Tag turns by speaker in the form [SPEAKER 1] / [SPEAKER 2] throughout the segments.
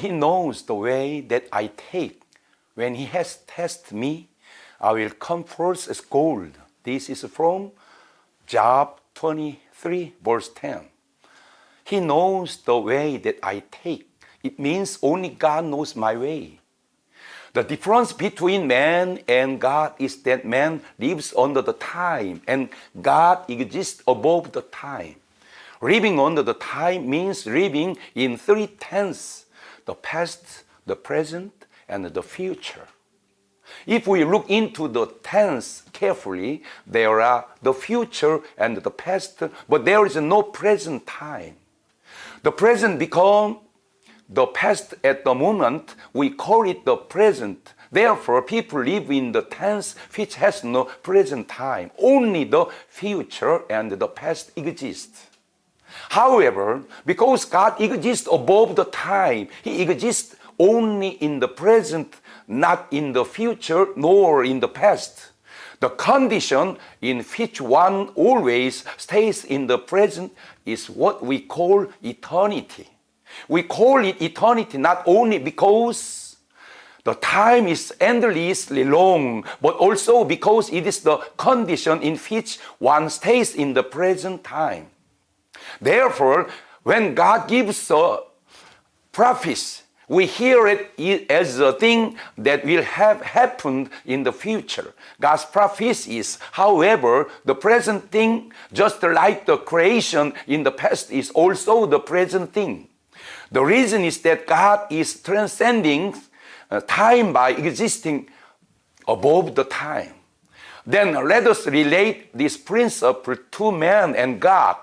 [SPEAKER 1] He knows the way that I take. When He has tested me, I will come forth as gold. This is from Job 23, verse 10. He knows the way that I take. It means only God knows my way. The difference between man and God is that man lives under the time and God exists above the time. Living under the time means living in three tenses: the past, the present, and the future. If we look into the tense carefully, there are the future and the past, but there is no present time. The present becomes the past at the moment, we call it the present. Therefore, people live in the tense which has no present time. Only the future and the past exist. However, because God exists above the time, He exists only in the present, not in the future nor in the past. The condition in which one always stays in the present is what we call eternity. We call it eternity not only because the time is endlessly long, but also because it is the condition in which one stays in the present time. Therefore, when God gives a prophecy, we hear it as a thing that will have happened in the future. God's prophecy is, however, the present thing, just like the creation in the past is also the present thing. The reason is that God is transcending time by existing above the time. Then let us relate this principle to man and God.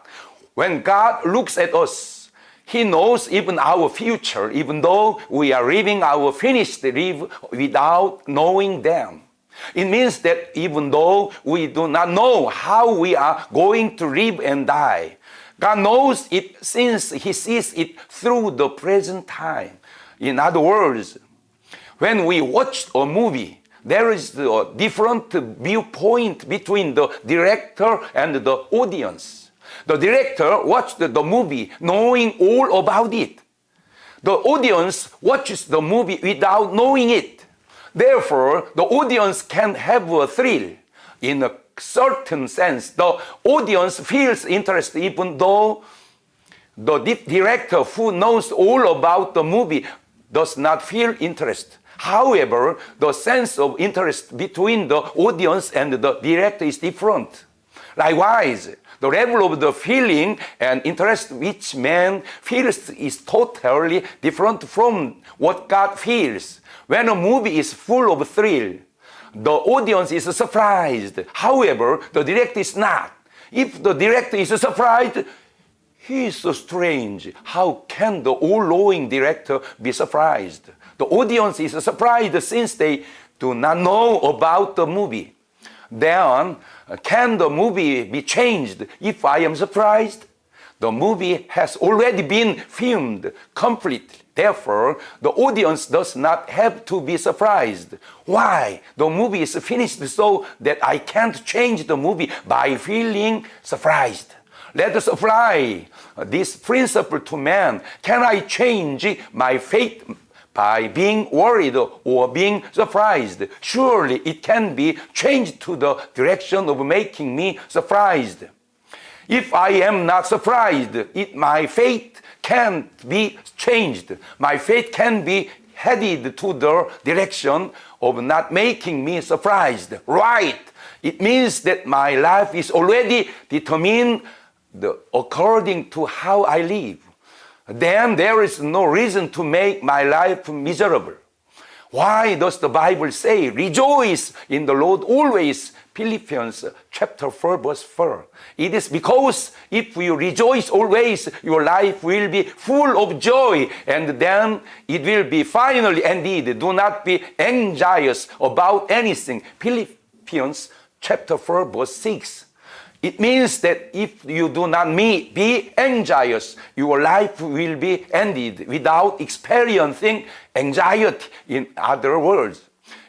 [SPEAKER 1] When God looks at us, He knows even our future, even though we are living our finished life without knowing them. It means that even though we do not know how we are going to live and die, God knows it since He sees it through the present time. In other words, when we watch a movie, there is a different viewpoint between the director and the audience. The director watched the movie knowing all about it. The audience watches the movie without knowing it. Therefore, the audience can have a thrill. In a certain sense, the audience feels interest even though the director who knows all about the movie does not feel interest. However, the sense of interest between the audience and the director is different. Likewise, the level of the feeling and interest which man feels is totally different from what God feels. When a movie is full of thrill, the audience is surprised. However, the director is not. If the director is surprised, he is so strange. How can the all-knowing director be surprised? The audience is surprised since they do not know about the movie. Then, can the movie be changed if I am surprised? The movie has already been filmed completely. Therefore, the audience does not have to be surprised. Why? The movie is finished so that I can't change the movie by feeling surprised. Let us apply this principle to man. Can I change my fate by being worried or being surprised? Surely it can be changed to the direction of making me surprised. If I am not surprised, my fate can't be changed. My fate can be headed to the direction of not making me surprised. Right? It means that my life is already determined according to how I live. Then there is no reason to make my life miserable. Why does the Bible say, rejoice in the Lord always? Philippians chapter 4 verse 4. It is because if you rejoice always, your life will be full of joy, and then it will be finally ended. Do not be anxious about anything. Philippians chapter 4 verse 6. It means that if you do not be anxious, your life will be ended without experiencing anxiety. In other words,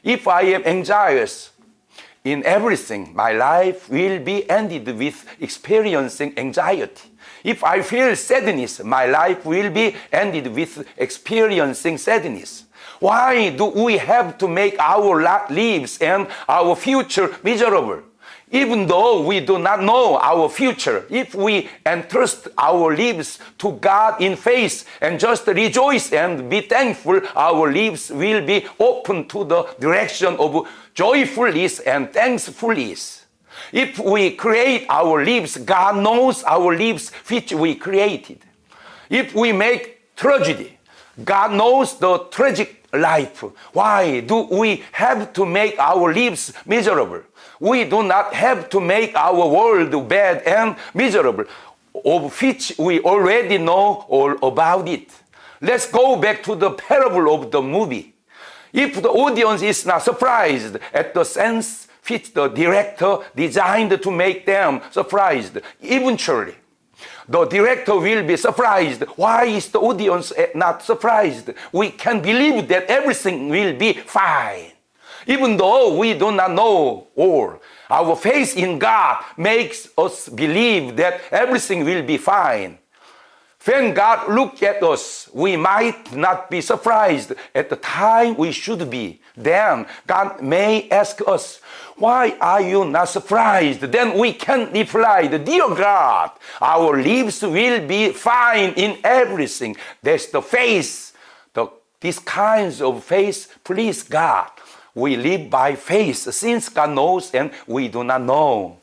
[SPEAKER 1] if I am anxious in everything, my life will be ended with experiencing anxiety. If I feel sadness, my life will be ended with experiencing sadness. Why do we have to make our lives and our future miserable? Even though we do not know our future, if we entrust our lives to God in faith and just rejoice and be thankful, our lives will be open to the direction of joyfulness and thankfulness. If we create our lives, God knows our lives which we created. If we make tragedy, God knows the tragic life. Why do we have to make our lives miserable? We do not have to make our world bad and miserable, of which we already know all about it. Let's go back to the parable of the movie. If the audience is not surprised at the sense which the director designed to make them surprised, eventually the director will be surprised. Why is the audience not surprised? We can believe that everything will be fine. Even though we do not know all, our faith in God makes us believe that everything will be fine. When God looks at us, we might not be surprised at the time we should be. Then God may ask us, why are you not surprised? Then we can reply, dear God, our lives will be fine in everything. That's the faith. These kinds of faith please God. We live by faith since God knows and we do not know.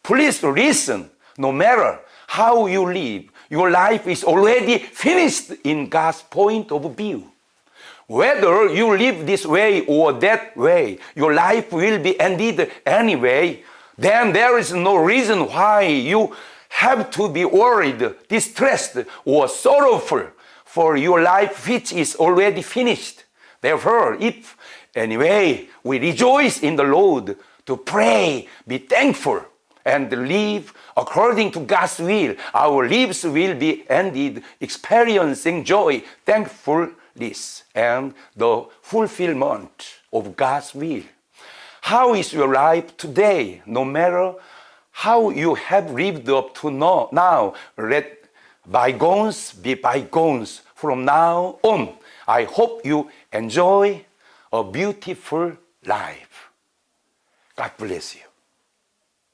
[SPEAKER 1] Please listen, no matter how you live, your life is already finished in God's point of view. Whether you live this way or that way, your life will be ended anyway. Then there is no reason why you have to be worried, distressed, or sorrowful for your life which is already finished. Therefore, if anyway we rejoice in the Lord, to pray, be thankful, and live according to God's will, our lives will be ended experiencing joy, thankfulness, and the fulfillment of God's will. How is your life today? No matter how you have lived up to now, let bygones be bygones. From now on, I hope you enjoy a beautiful life. God bless you.